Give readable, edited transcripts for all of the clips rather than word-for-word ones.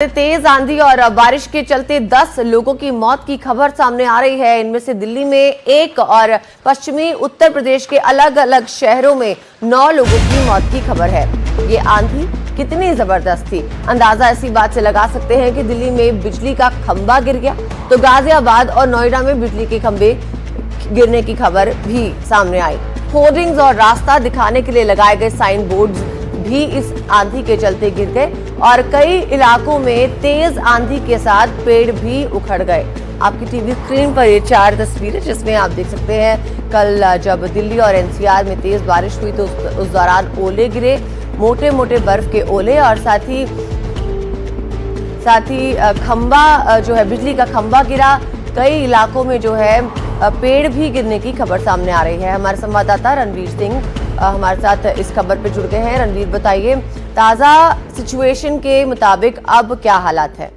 तेज आंधी और बारिश के चलते 10 लोगों की मौत की खबर सामने आ रही है। इनमें से दिल्ली में एक और पश्चिमी उत्तर प्रदेश के अलग अलग शहरों में 9 लोगों की मौत की खबर है। ये आंधी कितनी जबरदस्त थी, अंदाजा इसी बात से लगा सकते हैं कि दिल्ली में बिजली का खंभा गिर गया तो गाजियाबाद और नोएडा में बिजली के खंभे गिरने की खबर भी सामने आई। होर्डिंग्स और रास्ता दिखाने के लिए लगाए गए साइन बोर्ड भी इस आंधी के चलते गिर गए और कई इलाकों में तेज आंधी के साथ पेड़ भी उखड़ गए। आपकी टीवी स्क्रीन पर ये 4 तस्वीरें जिसमें आप देख सकते हैं कल जब दिल्ली और एनसीआर में तेज बारिश हुई तो उस दौरान ओले गिरे, मोटे मोटे बर्फ के ओले, और साथ ही खंबा जो है बिजली का खंभा गिरा। कई इलाकों में जो है पेड़ भी गिरने की खबर सामने आ रही है। हमारे संवाददाता रणवीर सिंह हमारे साथ इस खबर पे जुड़ गए हैं। रणवीर, बताइए ताजा सिचुएशन के मुताबिक अब क्या हालात है?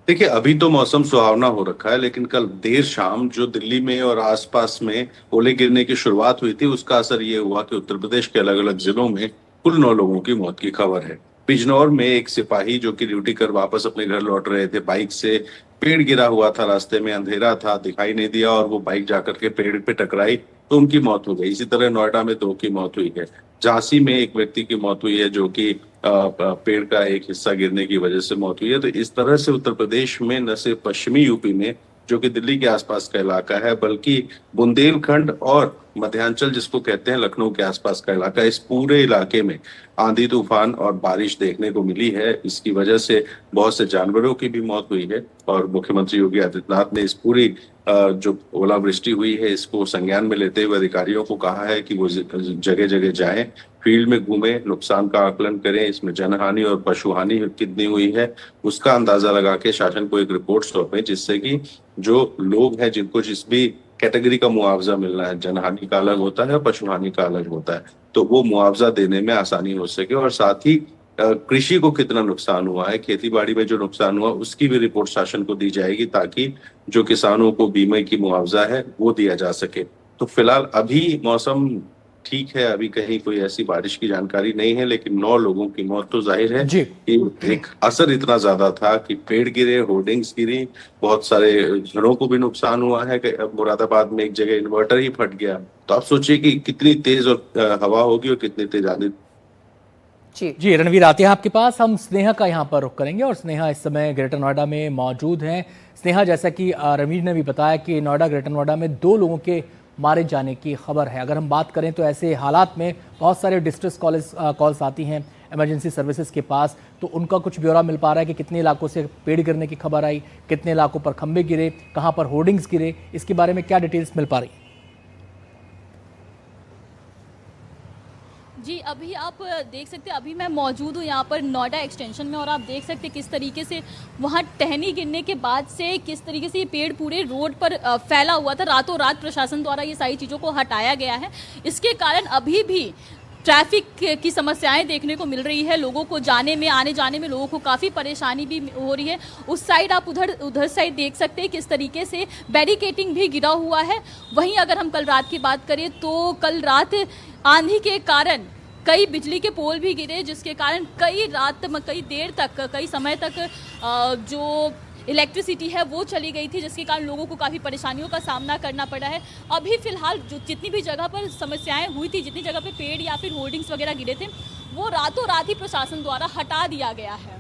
देखिए, अभी तो मौसम सुहावना हो रखा है, लेकिन कल देर शाम जो दिल्ली में और आसपास में ओले गिरने की शुरुआत हुई थी उसका असर ये हुआ कि उत्तर प्रदेश के अलग अलग जिलों में कुल 9 लोगों की मौत की खबर है। बिजनौर में एक सिपाही जो कि ड्यूटी कर वापस अपने घर लौट रहे थे, बाइक से पेड़ गिरा हुआ था, रास्ते में अंधेरा था, दिखाई नहीं दिया और वो बाइक जाकर के पेड़ पे टकराई तो उनकी मौत हो गई। इसी तरह नोएडा में 2 की मौत हुई है। झांसी में एक व्यक्ति की मौत हुई है जो कि पेड़ का एक हिस्सा गिरने की वजह से मौत हुई है। तो इस तरह से उत्तर प्रदेश में न सिर्फ पश्चिमी यूपी में जो कि दिल्ली के आसपास का इलाका है, बल्कि बुंदेलखंड और मध्यांचल जिसको कहते हैं लखनऊ के आसपास का इलाका, इस पूरे इलाके में आंधी तूफान और बारिश देखने को मिली है। इसकी वजह से बहुत से जानवरों की भी मौत हुई है और मुख्यमंत्री योगी आदित्यनाथ ने इस पूरी जो ओलावृष्टि हुई है इसको संज्ञान में लेते हुए अधिकारियों को कहा है कि वो जगह जगह जाएं, फील्ड में घूमें, नुकसान का आकलन करें, इसमें जनहानि और पशु हानि कितनी हुई है उसका अंदाजा लगा के शासन को एक रिपोर्ट सौंपें, जिससे कि जो लोग हैं जिनको जिस भी कैटेगरी का मुआवजा मिलना है, जनहानि का अलग होता है और पशु हानि का अलग होता है, तो वो मुआवजा देने में आसानी हो सके। और साथ ही कृषि को कितना नुकसान हुआ है, खेती बाड़ी में जो नुकसान हुआ उसकी भी रिपोर्ट शासन को दी जाएगी ताकि जो किसानों को बीमे की मुआवजा है वो दिया जा सके। तो फिलहाल अभी मौसम ठीक है, अभी कहीं कोई ऐसी बारिश की जानकारी नहीं है, लेकिन 9 लोगों की मौत तो जाहिर है कि एक असर इतना ज्यादा था कि पेड़ गिरे, होर्डिंग्स गिरी, बहुत सारे घरों को भी नुकसान हुआ है। मुरादाबाद में एक जगह इन्वर्टर ही फट गया। तो आप सोचिए कि कितनी तेज और हवा होगी और कितनी तेज आंधी। जी रणवीर, आते हैं आपके पास। हम स्नेहा का यहाँ पर रुख करेंगे और स्नेहा इस समय ग्रेटर नोएडा में मौजूद हैं। स्नेहा, जैसा कि रणवीर ने भी बताया कि नोएडा ग्रेटर नोएडा में 2 लोगों के मारे जाने की खबर है। अगर हम बात करें तो ऐसे हालात में बहुत सारे डिस्ट्रेस कॉल्स आती हैं इमरजेंसी सर्विसेज के पास, तो उनका कुछ ब्यौरा मिल पा रहा है कि कितने इलाकों से पेड़ गिरने की खबर आई, कितने इलाकों पर खंभे गिरे, कहाँ पर होर्डिंग्स गिरे, इसके बारे में क्या डिटेल्स मिल पा रही? जी, अभी आप देख सकते हैं, अभी मैं मौजूद हूँ यहाँ पर नोएडा एक्सटेंशन में और आप देख सकते हैं किस तरीके से वहाँ टहनी गिरने के बाद से किस तरीके से ये पेड़ पूरे रोड पर फैला हुआ था। रातों रात प्रशासन द्वारा ये सारी चीज़ों को हटाया गया है। इसके कारण अभी भी ट्रैफिक की समस्याएं देखने को मिल रही है। लोगों को जाने में, आने जाने में लोगों को काफ़ी परेशानी भी हो रही है। उस साइड आप उधर साइड देख सकते हैं किस तरीके से बैरिकेटिंग भी गिरा हुआ है। वहीं अगर हम कल रात की बात करें तो कल रात आंधी के कारण कई बिजली के पोल भी गिरे, जिसके कारण कई देर तक, कई समय तक जो इलेक्ट्रिसिटी है वो चली गई थी, जिसके कारण लोगों को काफ़ी परेशानियों का सामना करना पड़ा है। अभी फिलहाल जो जितनी भी जगह पर समस्याएं हुई थी, जितनी जगह पे पेड़ या फिर होर्डिंग्स वगैरह गिरे थे, वो रातों रात ही प्रशासन द्वारा हटा दिया गया है।